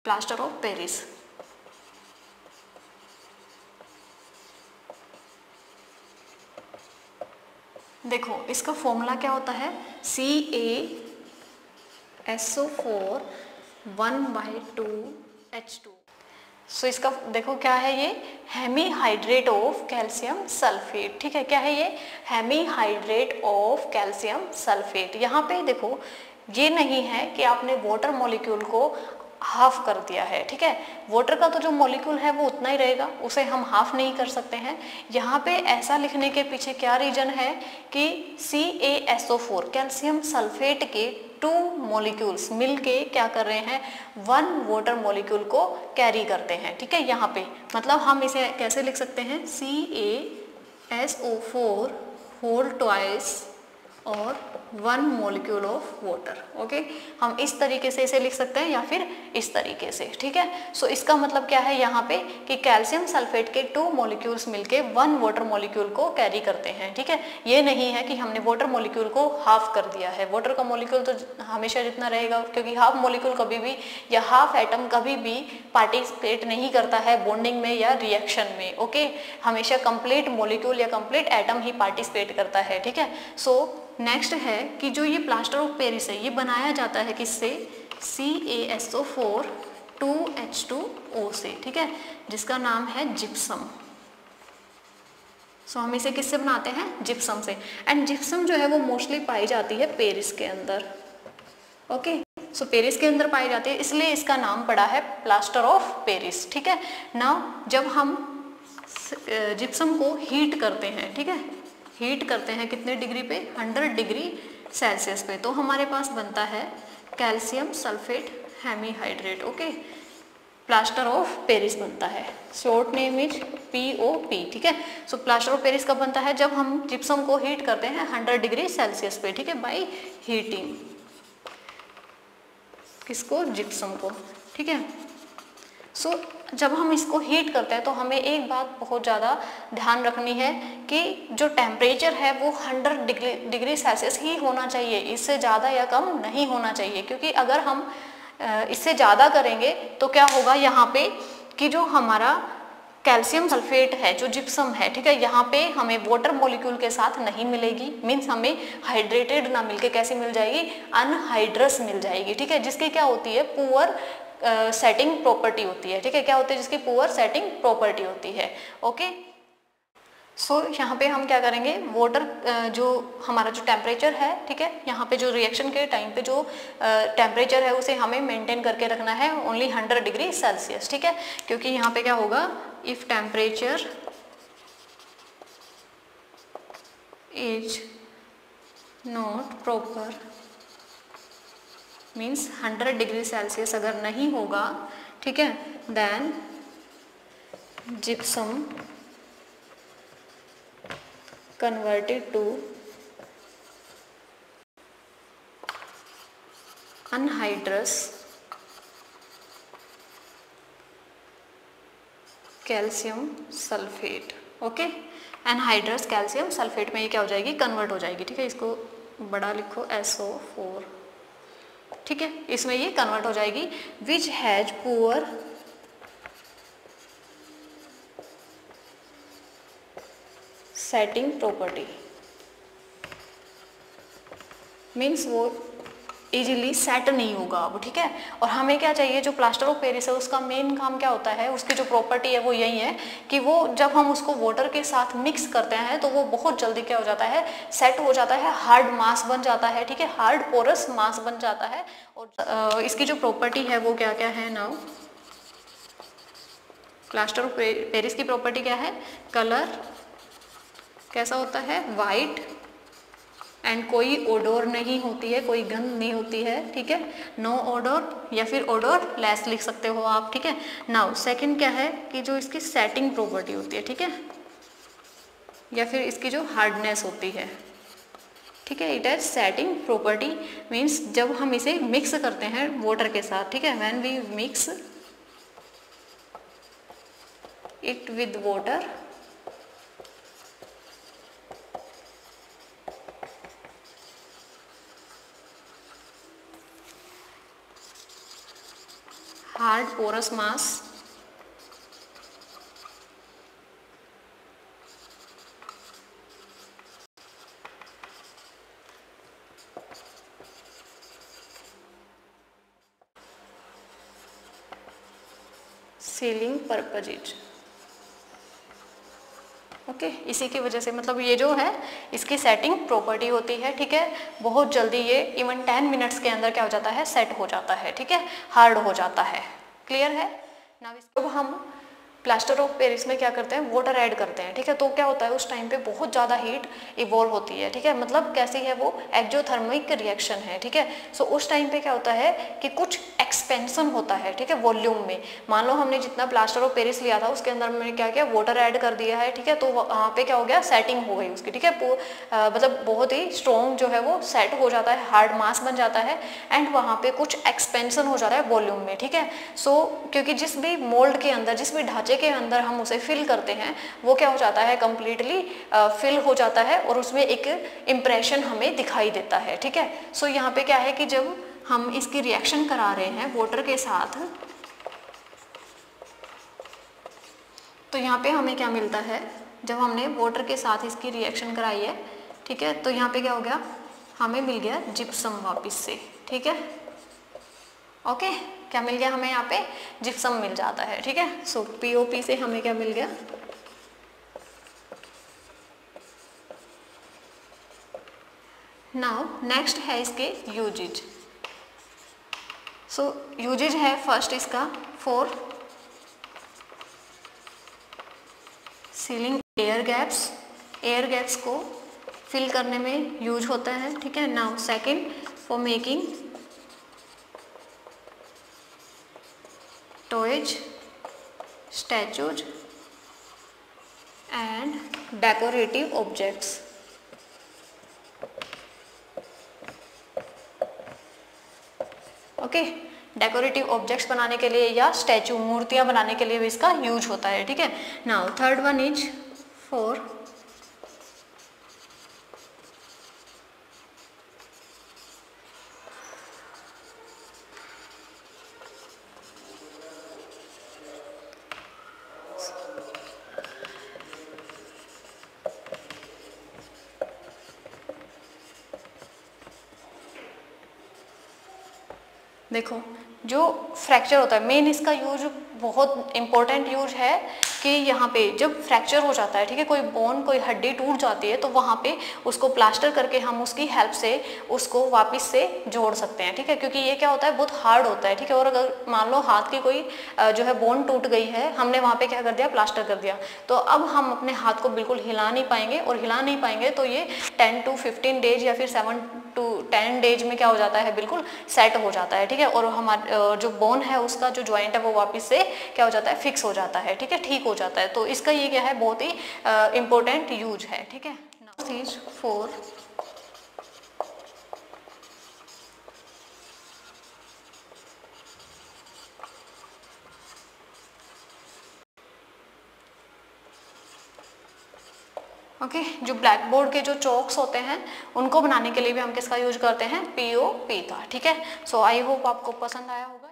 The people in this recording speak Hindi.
Plaster of Paris. देखो इसका फॉर्मूला क्या होता है, CaSO4 1/2H2। सो इसका देखो क्या है, ये हेमीहाइड्रेट ऑफ कैल्शियम सल्फेट। ठीक है, क्या है ये, हेमीहाइड्रेट ऑफ कैल्शियम सल्फेट। यहाँ पे देखो ये नहीं है कि आपने वाटर मॉलिक्यूल को हाफ कर दिया है। ठीक है, वाटर का तो जो मॉलिक्यूल है वो उतना ही रहेगा, उसे हम हाफ नहीं कर सकते हैं। यहाँ पे ऐसा लिखने के पीछे क्या रीजन है कि CaSO4 कैल्शियम सल्फेट के 2 मॉलिक्यूल्स मिलके क्या कर रहे हैं, 1 वाटर मॉलिक्यूल को कैरी करते हैं। ठीक है, यहाँ पे मतलब हम इसे कैसे लिख सकते हैं, CaSO4 होल ट्वाइस और 1 मॉलिक्यूल ऑफ वाटर। ओके, हम इस तरीके से इसे लिख सकते हैं या फिर इस तरीके से। ठीक है, सो इसका मतलब क्या है यहाँ पे कि कैल्शियम सल्फेट के 2 मॉलिक्यूल्स मिलके 1 वाटर मॉलिक्यूल को कैरी करते हैं। ठीक है, ये नहीं है कि हमने वाटर मॉलिक्यूल को हाफ कर दिया है। वाटर का मॉलिक्यूल तो हमेशा जितना रहेगा, क्योंकि हाफ मॉलिक्यूल कभी भी या हाफ एटम कभी भी पार्टिसिपेट नहीं करता है बॉन्डिंग में या रिएक्शन में। ओके, हमेशा कंप्लीट मॉलिक्यूल या कंप्लीट एटम ही पार्टिसिपेट करता है। ठीक है, सो नेक्स्ट है कि जो ये प्लास्टर ऑफ पेरिस है ये बनाया जाता है किससे, CaSO4 2H2O से। ठीक है, जिसका नाम है जिप्सम। सो हम इसे किससे बनाते हैं, जिप्सम से। एंड जिप्सम जो है वो मोस्टली पाई जाती है पेरिस के अंदर। ओके, सो पेरिस के अंदर पाई जाती है, इसलिए इसका नाम पड़ा है प्लास्टर ऑफ पेरिस। ठीक है, नाउ जब हम जिप्सम को हीट करते हैं, ठीक है, हीट करते हैं कितने डिग्री पे, 100 डिग्री सेल्सियस पे, तो हमारे पास बनता है calcium sulphate hemihydrate. Okay, plaster of Paris बनता है, शॉर्ट नेम इज POP। ठीक है, सो प्लास्टर ऑफ पेरिस कब बनता है, जब हम जिप्सम को हीट करते हैं 100 डिग्री सेल्सियस पे। ठीक है, बाय हीटिंग किसको, जिप्सम को। ठीक है, सो जब हम इसको हीट करते हैं तो हमें एक बात बहुत ज़्यादा ध्यान रखनी है कि जो टेम्परेचर है वो 100 डिग्री सेल्सियस ही होना चाहिए, इससे ज़्यादा या कम नहीं होना चाहिए। क्योंकि अगर हम इससे ज़्यादा करेंगे तो क्या होगा यहाँ पे कि जो हमारा कैल्शियम सल्फेट है, जो जिप्सम है, ठीक है, यहाँ पे हमें वाटर मॉलिक्यूल के साथ नहीं मिलेगी, मीन्स हमें हाइड्रेटेड ना मिलके कैसी मिल जाएगी, अनहाइड्रस मिल जाएगी। ठीक है, जिसकी क्या होती है, पुअर सेटिंग प्रॉपर्टी होती है। ठीक है, क्या होती है, जिसकी पुअर सेटिंग प्रॉपर्टी होती है। ओके, सो यहाँ पे हम क्या करेंगे, वाटर जो हमारा जो टेम्परेचर है, ठीक है, यहाँ पे जो रिएक्शन के टाइम पे जो टेम्परेचर है उसे हमें मेंटेन करके रखना है ओनली 100 डिग्री सेल्सियस। ठीक है, क्योंकि यहाँ पे क्या होगा, if temperature is not proper, means 100 degree Celsius अगर नहीं होगा, ठीक है, then gypsum converted to anhydrous calcium sulphate. Okay, anhydrous calcium sulphate में ये क्या हो जाएगी, कन्वर्ट हो जाएगी। ठीक है, इसको बड़ा लिखो SO4। ठीक है, इसमें ये कन्वर्ट हो जाएगी, which has poor setting property, means वो इजीली सेट नहीं होगा अब। ठीक है, और हमें क्या चाहिए, जो प्लास्टर ऑफ पेरिस है उसका मेन काम क्या होता है, उसकी जो प्रॉपर्टी है वो यही है कि वो जब हम उसको वाटर के साथ मिक्स करते हैं तो वो बहुत जल्दी क्या हो जाता है, सेट हो जाता है, हार्ड मास बन जाता है। ठीक है, हार्ड पोरस मास बन जाता है। और इसकी जो प्रॉपर्टी है वो क्या क्या है, नाउ प्लास्टर ऑफ पेरिस की प्रॉपर्टी क्या है, कलर कैसा होता है, वाइट, एंड कोई ओडोर नहीं होती है, कोई गंध नहीं होती है। ठीक है, नो ओडोर या फिर ओडोर लेस लिख सकते हो आप। ठीक है, नाउ सेकंड क्या है कि जो इसकी सेटिंग प्रॉपर्टी होती है, ठीक है, या फिर इसकी जो हार्डनेस होती है। ठीक है, it has setting property, means जब हम इसे मिक्स करते हैं वाटर के साथ, ठीक है, when we mix it with water, hard porous mass sealing purposes. Okay, इसी की वजह से मतलब ये जो है इसकी सेटिंग प्रॉपर्टी होती है, ठीक है। बहुत जल्दी ये इवन 10 मिनट्स के अंदर क्या हो जाता है, सेट हो जाता है, ठीक है, हार्ड हो जाता है। क्लियर है ना। अब हम प्लास्टर ऑफ पेरिस में क्या करते हैं, वाटर ऐड करते हैं, ठीक है। तो क्या होता है उस टाइम पे बहुत ज़्यादा हीट इवॉल्व होती है, ठीक है। मतलब कैसी है वो, एक्जोथर्मिक रिएक्शन है, ठीक है। सो उस टाइम पे क्या होता है कि कुछ एक्सपेंशन होता है, ठीक है, वॉल्यूम में। मान लो हमने जितना प्लास्टर ऑफ पेरिस लिया था उसके अंदर मैंने क्या किया, वाटर ऐड कर दिया है, ठीक है। तो वहाँ पे क्या हो गया, सेटिंग हो गई उसकी, ठीक है। मतलब बहुत ही स्ट्रॉन्ग जो है वो सेट हो जाता है, हार्ड मास बन जाता है एंड वहाँ पे कुछ एक्सपेंशन हो जाता है वॉल्यूम में, ठीक है। सो क्योंकि जिस भी मोल्ड के अंदर, जिस भी ढांचे के अंदर हम उसे फिल करते हैं वो क्या हो जाता है, कंप्लीटली फिल हो जाता है और उसमें एक इम्प्रेशन हमें दिखाई देता है, ठीक है। सो यहाँ पे क्या है कि जब हम इसकी रिएक्शन करा रहे हैं वाटर के साथ, तो यहाँ पे हमें क्या मिलता है, जब हमने वाटर के साथ इसकी रिएक्शन कराई है, ठीक है, तो यहाँ पे क्या हो गया, हमें मिल गया जिप्सम वापस से, ठीक है। ओके, क्या मिल गया हमें, यहाँ पे जिप्सम मिल जाता है, ठीक है। सो पीओपी से हमें क्या मिल गया, नाउ नेक्स्ट है इसके यूजेज। सो यूजेज है फर्स्ट इसका फॉर सीलिंग एयर गैप्स को फिल करने में यूज होता है, ठीक है। Now second for making toys, statues and decorative objects. Okay, decorative objects बनाने के लिए या स्टैचू, मूर्तियां बनाने के लिए भी इसका यूज होता है, ठीक है। Now third one is for देखो जो फ्रैक्चर होता है, मेन इसका यूज बहुत इंपॉर्टेंट यूज है कि यहाँ पे जब फ्रैक्चर हो जाता है, ठीक है, कोई बोन, कोई हड्डी टूट जाती है तो वहाँ पे उसको प्लास्टर करके हम उसकी हेल्प से उसको वापस से जोड़ सकते हैं, ठीक है। क्योंकि ये क्या होता है, बहुत हार्ड होता है, ठीक है। और अगर मान लो हाथ की कोई जो है बोन टूट गई है, हमने वहाँ पे क्या कर दिया, प्लास्टर कर दिया, तो अब हम अपने हाथ को बिल्कुल हिला नहीं पाएंगे, और हिला नहीं पाएंगे तो ये 10 to 15 डेज या फिर 7 to 10 डेज में क्या हो जाता है, बिल्कुल सेट हो जाता है, ठीक है। और हमारा जो बोन है उसका जो ज्वाइंट है वो वापस से क्या हो जाता है, फिक्स हो जाता है, ठीक है, ठीक हो जाता है। तो इसका ये क्या है, बहुत ही इंपॉर्टेंट यूज है, ठीक है। नाउ फॉर ओके, जो ब्लैक बोर्ड के जो चॉक्स होते हैं उनको बनाने के लिए भी हम किसका यूज करते हैं, पीओपी का, ठीक है। सो आई होप आपको पसंद आया होगा।